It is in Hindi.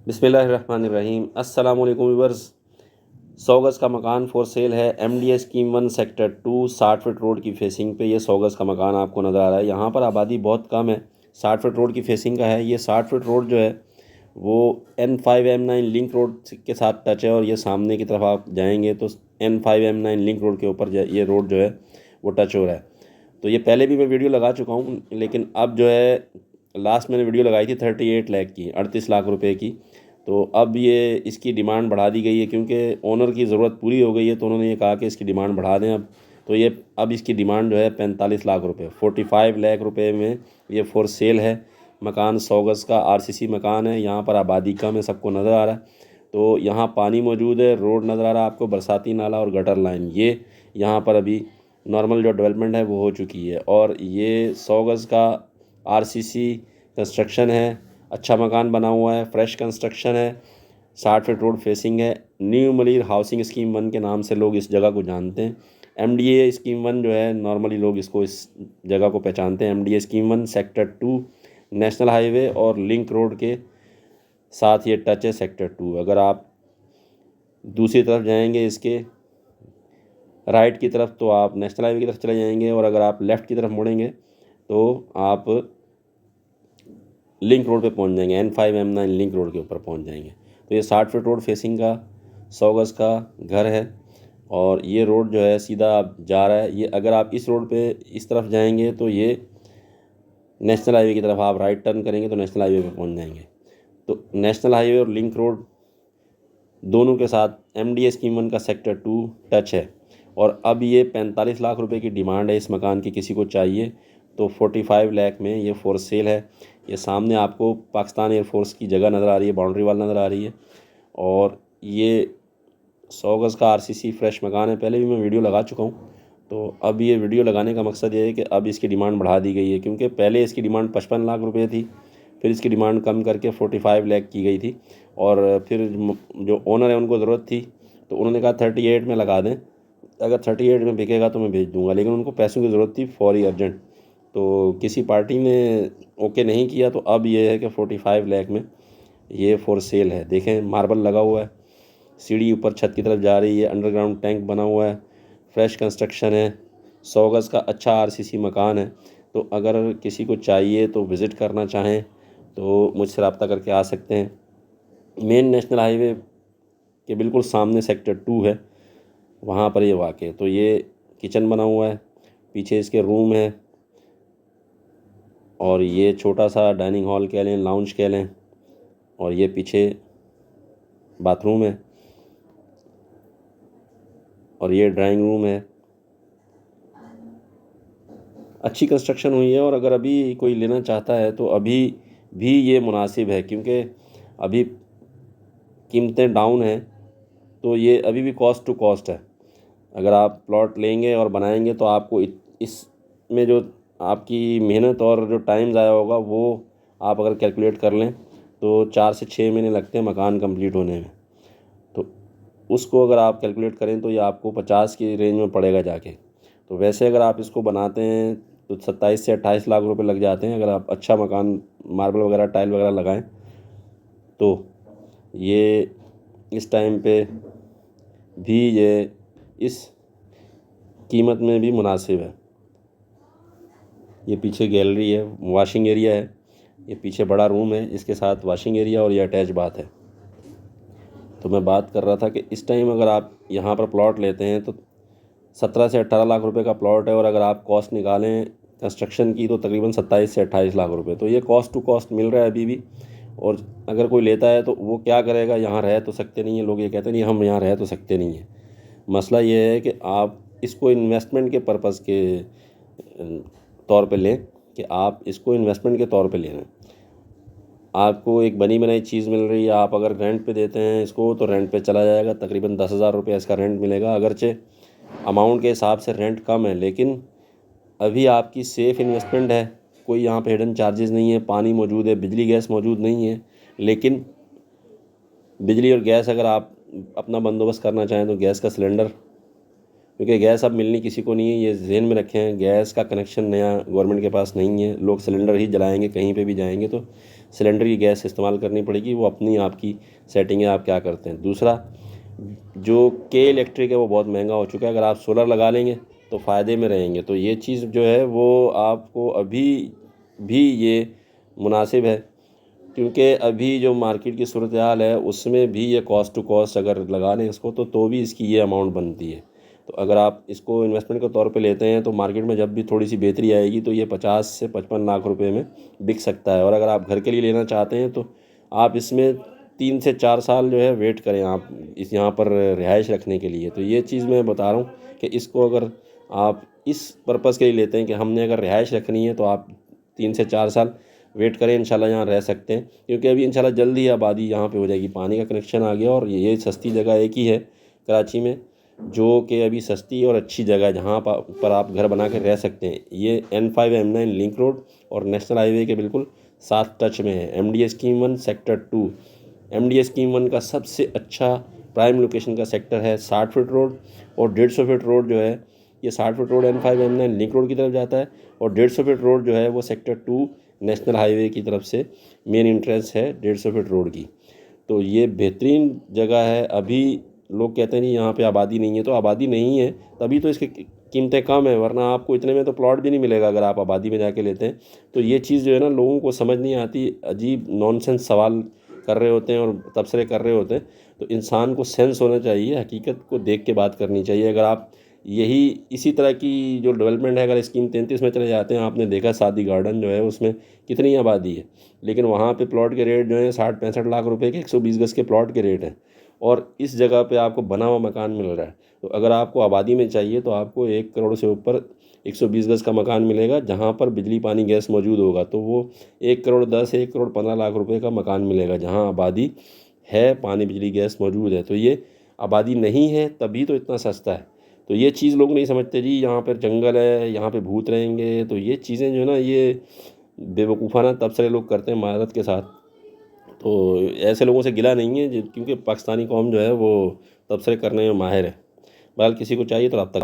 बिस्मिल्लाहिर्रहमानिर्रहीम। अस्सलाम वालेकुम व्यूअर्स। 100 गज़ का मकान फॉर सेल है। MDA scheme 1 sector 2 60 feet road की फेसिंग पे ये 100 गज़ का मकान आपको नज़र आ रहा है। यहाँ पर आबादी बहुत कम है, 60 फीट रोड की फेसिंग का है। ये 60 फीट रोड जो है वो N5M9 लिंक रोड के साथ टच है और ये सामने की तरफ आप जाएंगे तो N5M9 लिंक रोड के ऊपर ये रोड जो है वो टच हो रहा है। तो ये पहले भी मैं वीडियो लगा चुका हूँ, लेकिन अब जो है लास्ट मैंने वीडियो लगाई थी 38 लाख की, 38 लाख रुपए की। तो अब ये इसकी डिमांड बढ़ा दी गई है क्योंकि ओनर की ज़रूरत पूरी हो गई है, तो उन्होंने ये कहा कि इसकी डिमांड बढ़ा दें अब। तो ये अब इसकी डिमांड जो है 45 लाख रुपए, 45 लाख रुपए में ये फॉर सेल है। मकान 100 गज़ का RCC मकान है। यहाँ पर आबादी कम है, सबको नज़र आ रहा है। तो यहाँ पानी मौजूद है, रोड नज़र आ रहा है आपको, बरसाती नाला और गटर लाइन। ये यहाँ पर अभी नॉर्मल जो डेवलपमेंट है वो हो चुकी है और ये 100 गज़ का RCC कंस्ट्रक्शन है। अच्छा मकान बना हुआ है, फ्रेश कंस्ट्रक्शन है, 60 फीट रोड फेसिंग है। न्यू मलिर हाउसिंग स्कीम 1 के नाम से लोग इस जगह को जानते हैं। MDA स्कीम 1 जो है नॉर्मली लोग इसको इस जगह को पहचानते हैं। MDA scheme 1 sector 2 national highway और लिंक रोड के साथ ये टच है सेक्टर 2। अगर आप दूसरी तरफ जाएंगे इसके राइट की तरफ तो आप नेशनल हाईवे की तरफ चले जाएंगे, और अगर आप लेफ़्ट की तरफ मुड़ेंगे तो आप लिंक रोड पे पहुंच जाएंगे, N5M9 लिंक रोड के ऊपर पहुंच जाएंगे। तो ये 60 फीट रोड फेसिंग का 100 गज़ का घर है और ये रोड जो है सीधा आप जा रहा है। ये अगर आप इस रोड पे इस तरफ जाएंगे तो ये नेशनल हाईवे की तरफ आप राइट टर्न करेंगे तो नेशनल हाईवे पे पहुंच जाएंगे। तो नेशनल हाईवे और लिंक रोड दोनों के साथ MDA स्कीम 1 का सेक्टर 2 टच है। और अब ये 45 लाख रुपए की डिमांड है इस मकान की, किसी को चाहिए तो 45 लाख में ये फॉर सेल है। ये सामने आपको पाकिस्तान एयरफोर्स की जगह नज़र आ रही है, बाउंड्री वाल नज़र आ रही है। और ये 100 गज़ का RCC फ्रेश मकान है। पहले भी मैं वीडियो लगा चुका हूँ। तो अब ये वीडियो लगाने का मकसद ये है कि अब इसकी डिमांड बढ़ा दी गई है, क्योंकि पहले इसकी डिमांड 55 लाख रुपये थी, फिर इसकी डिमांड कम करके 45 लाख की गई थी। और फिर जो ओनर है उनको ज़रूरत थी तो उन्होंने कहा 38 में लगा दें, अगर 38 में बिकेगा तो मैं भेज दूंगा, लेकिन उनको पैसों की ज़रूरत थी फौरी अर्जेंट। तो किसी पार्टी ने ओके नहीं किया, तो अब ये है कि 45 लाख में ये फॉर सेल है। देखें मार्बल लगा हुआ है, सीढ़ी ऊपर छत की तरफ जा रही है, अंडरग्राउंड टैंक बना हुआ है, फ्रेश कंस्ट्रक्शन है, 100 गज़ का अच्छा RCC मकान है। तो अगर किसी को चाहिए तो विज़िट करना चाहें तो मुझसे रब्ता करके आ सकते हैं। मेन नेशनल हाईवे के बिल्कुल सामने सेक्टर 2 है, वहाँ पर ये वाक़। तो ये किचन बना हुआ है, पीछे इसके रूम है, और ये छोटा सा डाइनिंग हॉल कह लें, लाउंज कह लें, और ये पीछे बाथरूम है, और ये ड्राइंग रूम है। अच्छी कंस्ट्रक्शन हुई है। और अगर अभी कोई लेना चाहता है तो अभी भी ये मुनासिब है, क्योंकि अभी कीमतें डाउन हैं। तो ये अभी भी कॉस्ट टू कॉस्ट है। अगर आप प्लॉट लेंगे और बनाएंगे तो आपको इसमें जो आपकी मेहनत और जो टाइम ज़ाया होगा वो आप अगर कैलकुलेट कर लें तो 4 से 6 महीने लगते हैं मकान कंप्लीट होने में। तो उसको अगर आप कैलकुलेट करें तो ये आपको 50 की रेंज में पड़ेगा जाके। तो वैसे अगर आप इसको बनाते हैं तो 27 से 28 लाख रुपए लग जाते हैं, अगर आप अच्छा मकान मार्बल वगैरह टाइल वगैरह लगाएं तो। ये इस टाइम पे भी ये इस कीमत में भी मुनासिब है। ये पीछे गैलरी है, वॉशिंग एरिया है, ये पीछे बड़ा रूम है, इसके साथ वॉशिंग एरिया और ये अटैच बाथ है। तो मैं बात कर रहा था कि इस टाइम अगर आप यहाँ पर प्लॉट लेते हैं तो 17 से 18 लाख रुपए का प्लॉट है, और अगर आप कॉस्ट निकालें कंस्ट्रक्शन की तो तकरीबन 27 से 28 लाख रुपए। तो ये कॉस्ट टू कॉस्ट मिल रहा है अभी भी। और अगर कोई लेता है तो वो क्या करेगा, यहाँ रह तो सकते नहीं है लोग, ये कहते नहीं हम यहाँ रह तो सकते नहीं हैं। मसला ये है कि आप इसको इन्वेस्टमेंट के पर्पज़ के तौर पे लें, कि आप इसको इन्वेस्टमेंट के तौर पे ले लें। आपको एक बनी बनाई चीज़ मिल रही है, आप अगर रेंट पे देते हैं इसको तो रेंट पे चला जाएगा, तकरीबन 10,000 रुपये इसका रेंट मिलेगा। अगरचे अमाउंट के हिसाब से रेंट कम है, लेकिन अभी आपकी सेफ़ इन्वेस्टमेंट है। कोई यहाँ पे हिडन चार्जेस नहीं है, पानी मौजूद है, बिजली गैस मौजूद नहीं है। लेकिन बिजली और गैस अगर आप अपना बंदोबस्त करना चाहें तो गैस का सिलेंडर, क्योंकि गैस अब मिलनी किसी को नहीं है, ये जहन में रखें। गैस का कनेक्शन नया गवर्नमेंट के पास नहीं है, लोग सिलेंडर ही जलाएंगे कहीं पे भी जाएंगे। तो सिलेंडर की गैस इस्तेमाल करनी पड़ेगी। वो अपनी आपकी सेटिंग है, आप क्या करते हैं। दूसरा, जो के इलेक्ट्रिक है वो बहुत महंगा हो चुका है। अगर आप सोलर लगा लेंगे तो फ़ायदे में रहेंगे। तो ये चीज़ जो है वो आपको अभी भी ये मुनासिब है, क्योंकि अभी जो मार्केट की सूरत हाल है उसमें भी ये कॉस्ट टू कॉस्ट अगर लगा लें इसको तो भी इसकी ये अमाउंट बनती है। तो अगर आप इसको इन्वेस्टमेंट के तौर पे लेते हैं तो मार्केट में जब भी थोड़ी सी बेहतरी आएगी तो ये 50 से 55 लाख रुपए में बिक सकता है। और अगर आप घर के लिए लेना चाहते हैं तो आप इसमें 3 से 4 साल जो है वेट करें आप इस यहाँ पर रिहाइश रखने के लिए। तो ये चीज़ मैं बता रहा हूँ कि इसको अगर आप इस पर्पज़ के लिए लेते हैं कि हमने अगर रिहाइश रखनी है तो आप 3 से 4 साल वेट करें, इंशाल्लाह यहाँ रह सकते हैं। क्योंकि अभी इंशाल्लाह जल्दी ही आबादी यहाँ पे हो जाएगी। पानी का कनेक्शन आ गया और ये सस्ती जगह एक ही है कराची में जो कि अभी सस्ती और अच्छी जगह है जहाँ पर आप घर बना के रह सकते हैं। ये N5 M9 लिंक रोड और नेशनल हाईवे के बिल्कुल साथ टच में है। MDA scheme 1 sector 2, MDA scheme 1 का सबसे अच्छा प्राइम लोकेशन का सेक्टर है। 60 फीट रोड और 150 फीट रोड जो है, ये 60 feet road N5 M9 link road की तरफ जाता है और 150 फीट रोड जो है वो सेक्टर 2 नेशनल हाईवे की तरफ से मेन इंट्रेंस है 150 फीट रोड की। तो ये बेहतरीन जगह है। अभी लोग कहते हैं नहीं यहाँ पे आबादी नहीं है, तो आबादी नहीं है तभी तो इसकी कीमतें कम है, वरना आपको इतने में तो प्लॉट भी नहीं मिलेगा अगर आप आबादी में जाके लेते हैं। तो ये चीज़ जो है ना लोगों को समझ नहीं आती, अजीब नॉनसेंस सवाल कर रहे होते हैं और तबसरे कर रहे होते हैं। तो इंसान को सेंस होना चाहिए, हकीकत को देख के बात करनी चाहिए। अगर आप यही इसी तरह की जो डेवलपमेंट है अगर स्कीम 33 में चले जाते हैं, आपने देखा सादी गार्डन जो है उसमें कितनी आबादी है, लेकिन वहाँ पे प्लॉट के रेट जो है 60-65 लाख रुपए के 120 गज़ के प्लॉट के रेट हैं और इस जगह पे आपको बना हुआ मकान मिल रहा है। तो अगर आपको आबादी में चाहिए तो आपको 1 करोड़ से ऊपर 120 गज़ का मकान मिलेगा जहाँ पर बिजली पानी गैस मौजूद होगा। तो वो 1 करोड़ 10 1 करोड़ 15 लाख रुपए का मकान मिलेगा जहाँ आबादी है, पानी बिजली गैस मौजूद है। तो ये आबादी नहीं है तभी तो इतना सस्ता है। तो ये चीज़ लोग नहीं समझते जी, यहाँ पर जंगल है, यहाँ पे भूत रहेंगे। तो ये चीज़ें जो है ना ये बेवकूफ़ाना तबसरे लोग करते हैं महारत के साथ। तो ऐसे लोगों से गिला नहीं है क्योंकि पाकिस्तानी कौम जो है वो तबसरे करने में माहिर है। बहरहाल किसी को चाहिए तो रब्ता